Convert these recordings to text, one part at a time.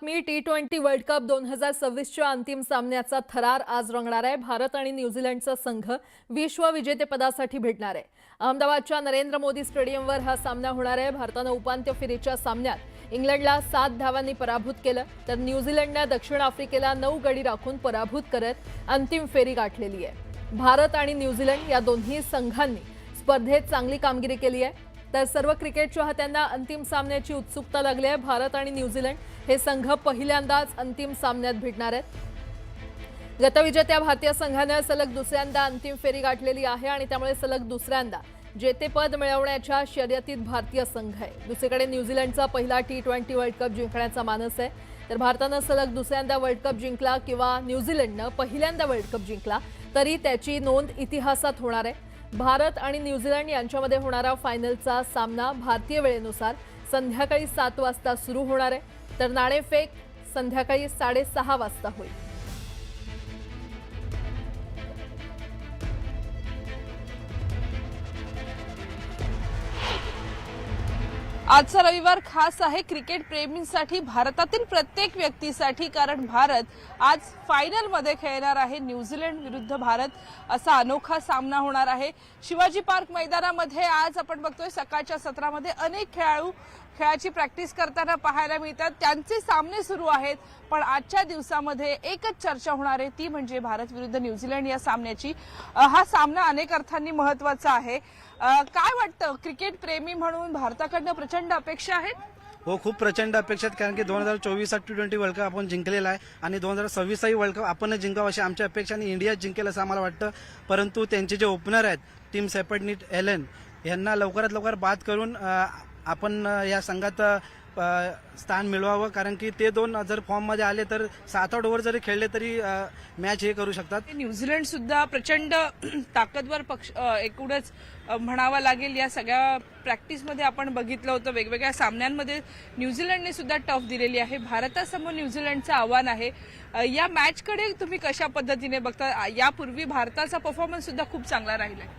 बातमी T20 world cup 2026च्या अंतिम सामन्याचा थरार आज रंगणार आहे। भारत आणि न्यूझीलंडचा संघ विश्व विजेतेपदासाठी भिडणार आहे। अहमदाबादच्या नरेंद्र मोदी स्टेडियमवर हा सामना होणार आहे। भारताने उपांत्य फेरीच्या सामन्यात इंग्लंडला 7 धावांनी पराभूत केलं, तर न्यूझीलंडने दक्षिण आफ्रिकेला 9 गडी राखून पराभूत करत अंतिम फेरी गाठलेली आहे। भारत आणि न्यूझीलंड या दोन्ही संघांनी स्पर्धेत चांगली कामगिरी केली आहे, तर सर्व क्रिकेट चाहत्यांना अंतिम सामन्याची उत्सुकता लागली आहे। भारत आणि न्यूझीलंड हे संघ पहिल्यांदाच अंतिम सामन्यात भिडणार आहेत। गतविजेत्या भारतीय संघाने सलग दुसऱ्यांदा अंतिम फेरी गाठलेली आहे आणि त्यामुळे सलग दुसऱ्यांदा जेतेपद मिळवण्याच्या शर्यतीत भारतीय संघ आहे। दुसरीकडे न्यूझीलंडचा पहिला T20 वर्ल्ड कप जिंकण्याचा मानस आहे, तर भारताने सलग दुसऱ्यांदा वर्ल्ड कप जिंकला किंवा न्यूझीलंडने पहिल्यांदा वर्ल्ड कप जिंकला तरी त्याची नोंद इतिहासात होणार आहे। भारत आणि न्यूझीलंड यांच्यामध्ये होणारा फायनलचा सामना भारतीय वेळेनुसार संध्याकाळी 7 वाजता सुरू होणार आहे, तर नाणेफेक संध्याकाळी 6:30 वाजता होईल। आजचा रविवार खास आहे क्रिकेट प्रेमींसाठी, भारतातील प्रत्येक व्यक्तीसाठी, कारण भारत आज फायनल मध्ये खेळणार आहे। न्यूझीलंड विरुद्ध भारत असा अनोखा सामना होणार आहे। शिवाजी पार्क मैदानामध्ये आज आपण बघतोय सकाळच्या सत्रामध्ये अनेक खेळाडू खेळाची प्रॅक्टिस करताना पाहायला मिळतात, त्यांचे सामने सुरू आहेत। पण आजच्या दिवसामध्ये एकच चर्चा होणार आहे, ती म्हणजे भारत विरुद्ध न्यूझीलंड या सामन्याची। हा सामना अनेक अर्थांनी महत्त्वाचा आहे। काय वाटतं, क्रिकेट प्रेमी म्हणून भारताकडनं प्रचंड अपेक्षा आहेत? हो, खूप प्रचंड अपेक्षा आहेत, कारण की 2024 T20 वर्ल्ड कप आपण जिंकलेला आहे आणि 2026 वर्ल्ड कप आपण जिंकावं अशी आमची अपेक्षा आणि इंडिया जिंकेल असं आम्हाला वाटतं। परंतु त्यांचे जे ओपनर आहेत टीम सेपटनीट एलन यांना लवकरात लवकर बाद करून आपण या संघात स्थान मिळवावं, कारण की ते दोन जर फॉर्म मध्ये आले तर 7-8 ओव्हर जरी खेळले तरी मॅच हे करू शकतात। न्यूझीलंड सुद्धा प्रचंड ताकदवर पक्ष एकूणच म्हणावा लागेल। या सगळ्या प्रॅक्टिसमध्ये आपण बघितलं होतं, वेगवेगळ्या सामन्यांमध्ये न्यूझीलंडने सुद्धा टफ दिलेली आहे। भारतासमोर न्यूझीलंडचं आव्हान आहे। या मॅचकडे तुम्ही कशा पद्धतीने बघता? यापूर्वी भारताचा परफॉर्मन्स सुद्धा खूप चांगला राहिला।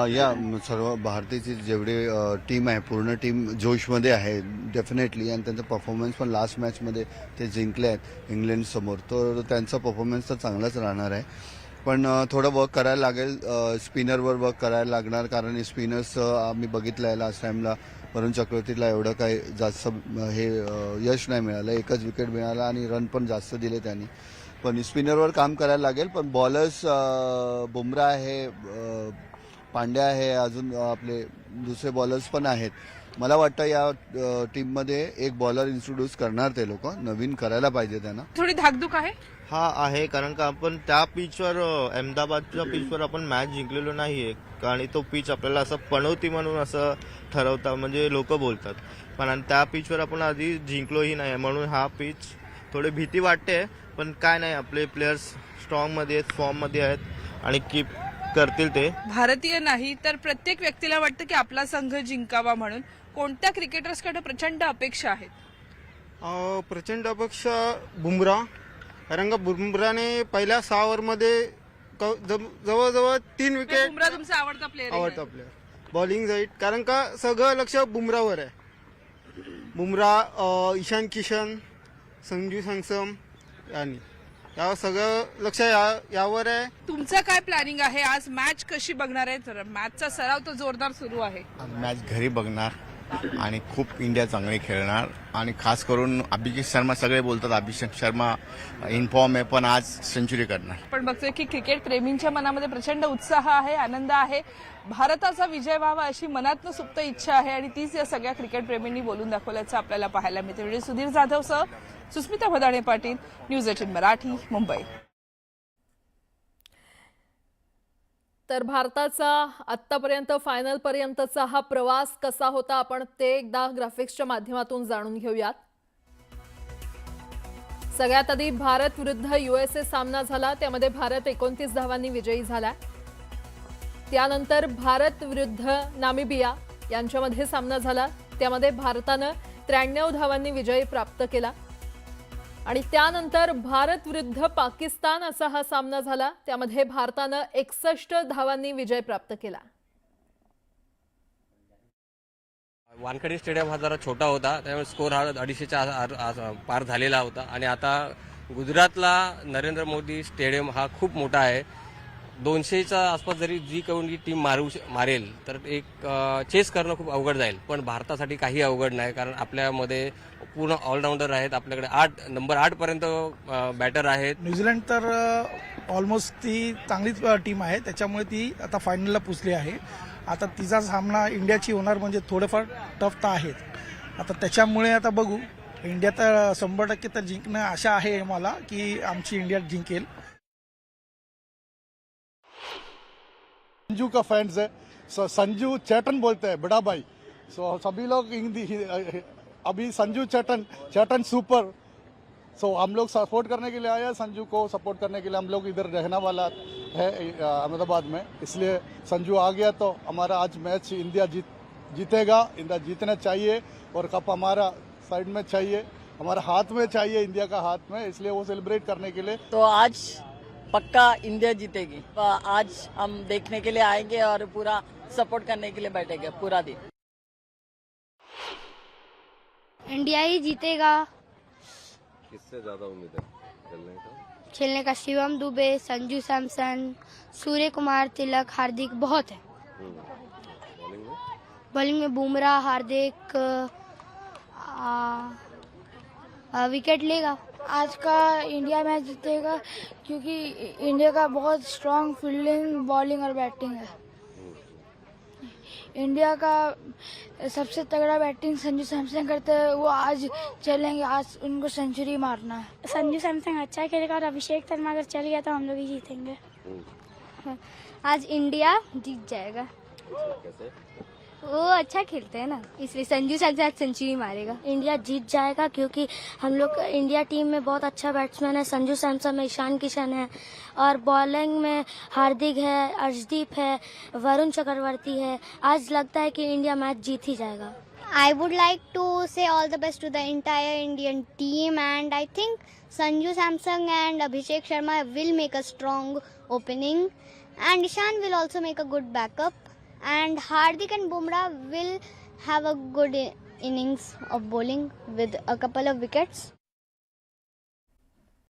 या सर्व भारताची जेवढे टीम आहे पूर्ण टीम जोशमध्ये आहे डेफिनेटली, आणि त्यांचा परफॉर्मन्स पण लास्ट मॅचमध्ये ते जिंकले आहेत इंग्लंड समोर, तर त्यांचा परफॉर्मन्स तर चांगलाच राहणार आहे। पण थोडं वर्क करायला लागेल, स्पिनरवर वर्क करायला लागणार, कारण स्पिनर्स आम्ही बघितलं आहे लास्ट टाइमला वरुण चक्रवर्तीला एवढं काही जास्त हे यश नाही मिळालं, एकच विकेट मिळाला आणि रन पण जास्त दिले त्यांनी। पण स्पिनरवर काम करायला लागेल। पण बॉलर्स बुमराह आहे, पांड्या आहे, अजून आपले दुसरे बॉलर्स पण आहेत। मला वाटतं या टीममध्ये एक बॉलर इंट्रोड्यूस करणार ते लोक, नवीन करायला पाहिजे त्यांना। थोडी धाकधूक आहे हा आहे, कारण का आपण त्या पिचवर अहमदाबादच्या पिचवर आपण मॅच जिंकलेलो नाहीये, कारण तो पिच आपल्याला असं पणवती म्हणून असं ठरवता, म्हणजे लोक बोलतात, पण त्या पिचवर आपण आधी जिंकलोही नाही, म्हणून हा पिच थोडी भीती वाटते। पण काय नाही, आपले प्लेयर्स स्ट्रॉंग मध्ये आहेत, फॉर्म मध्ये आहेत आणि कीप करतील ते। भारतीय नाही तर प्रत्येक व्यक्तीला वाटतं की आपला संघ जिंकावा, म्हणून कोणत्या क्रिकेटर्सकडे प्रचंड अपेक्षा आहेत? प्रचंड अपेक्षा बुमराह, कारण का बुमराहने पहिल्या 6 ओव्हरमध्ये जवळजवळ 3 विकेट। बुमराह तुमचा आवडता प्लेअर बॉलिंग साईड, कारण का सगळं लक्ष बुमराहवर आहे। बुमराह, ईशान किशन, संजू सॅमसन आणि यावर सगळं लक्ष यावर आहे। तुमचं काय प्लॅनिंग आहे? आज मॅच कशी बघणार आहे? तर मॅचचा सराव तर जोरदार सुरू आहे। मॅच घरी बघणार आणि खूप इंडिया चांगली खेळणार, आणि खास करून अभिषेक शर्मा, सगळे बोलतात अभिषेक शर्मा इनफॉर्म आहे पण आज सेंचुरी करणार। पण बघतोय की क्रिकेट प्रेमींच्या मनामध्ये प्रचंड उत्साह आहे, आनंद आहे। भारताचा विजय व्हावा अशी मनातनं सुप्त इच्छा आहे आणि तीच या सगळ्या क्रिकेट प्रेमींनी बोलून दाखवल्याचं आपल्याला पाहायला मिळते। म्हणजे सुधीर जाधवसह सुस्मिता भदाणे पाटील, न्यूज 18 मराठी, मुंबई। तर भारताचा आत्तापर्यंत फायनल पर्यंतचा हा प्रवास कसा होता आपण ते एकदा ग्राफिक्सच्या माध्यमातून जाणून घेऊयात। सगळ्यात आधी भारत विरुद्ध USA सामना झाला, त्यामध्ये भारत 29 धावांनी विजयी झाला। त्यानंतर भारत विरुद्ध नामिबिया यांच्यामध्ये सामना झाला, त्यामध्ये भारताने 93 धावांनी विजय प्राप्त केला। आणि त्यानंतर भारत विरुद्ध पाकिस्तान असा हा सामना झाला, त्यामध्ये भारताने 61 धावांनी विजय प्राप्त केला। वानखेडे स्टेडियम हा जरा छोटा होता, त्यामुळे स्कोर हा 250च्या पार झालेला होता आणि आता गुजरातला नरेंद्र मोदी स्टेडियम हा खूप मोठा आहे. 200च्या आसपास जरी जी कोणी टीम मारेल तर एक चेस करणं खूप अवघड जाईल, पण भारतासाठी काही अवघड नाही, कारण आपल्यामध्ये पूर्ण ऑलराऊंडर आहेत. आपल्याकडे नंबर 8 पर्यंत बॅटर आहेत. न्यूझीलंड तर ऑलमोस्ट ती चांगलीच टीम आहे, त्याच्यामुळे ती आता फायनलला पोचली आहे. आता तिचा सामना इंडियाची होणार म्हणजे थोडंफार टफ तर आहेत. आता त्याच्यामुळे आता बघू, इंडिया तर 100% तर जिंकणं आशा आहे मला की आमची इंडिया जिंकेल. संजू का फैंस है, संजू चैटन बोलते हैं बड़ा भाई. सो सभी लोग अभी संजू चैटन सुपर. सो हम लोग सपोर्ट करने के लिए आए हैं, संजू को सपोर्ट करने के लिए. हम लोग इधर रहने वाला है अहमदाबाद में, इसलिए संजू आ गया तो हमारा आज मैच इंडिया जीतेगा. इंडिया जीतना चाहिए और कप हमारा साइड में चाहिए, हमारा हाथ में चाहिए, इंडिया का हाथ में, इसलिए वो सेलिब्रेट करने के लिए. तो आज पक्का इंडिया जीतेगी. आज हम देखने के लिए आएंगे और पूरा सपोर्ट करने के लिए बैठेंगे पूरा दिन. इंडिया ही जीतेगा. किससे ज्यादा उम्मीद है खेलने का शिवम दुबे, संजू सैमसन, सूर्य कुमार, तिलक, हार्दिक बहुत है. बॉलिंग में बुमराह, हार्दिक विकेट लेगा. आज का इंडिया मैच जीतेगा क्योंकि इंडिया का बहुत स्ट्रांग फील्डिंग, बॉलिंग और बैटिंग है. इंडिया का सबसे तगड़ा बैटिंग संजू सैमसन करते हैं, वो आज चलेंगे, आज उनको सेंचुरी मारना है. संजू सैमसन अच्छा खेलेगा और अभिषेक शर्मा अगर चल गया तो हम लोग ही जीतेंगे. आज इंडिया जीत जाएगा. वो अच्छा खेलते हैं ना, इसलिए संजू सैमसन आज सेंचुरी मारेगा. इंडिया जीत जाएगा क्योंकि हम लोग इंडिया टीम में बहुत अच्छा बैट्समैन है. संजू सैमसन में ईशान किशन है और बॉलिंग में हार्दिक है, अर्शदीप है, वरुण चक्रवर्ती है. आज लगता है कि इंडिया मैच जीत ही जाएगा. I would like to say all the best to the entire Indian team, and I think Sanju Samson and Abhishek Sharma will make a strong opening, and Ishan will also make a good backup, and Hardik and Bumrah will have a good innings of bowling with a couple of wickets.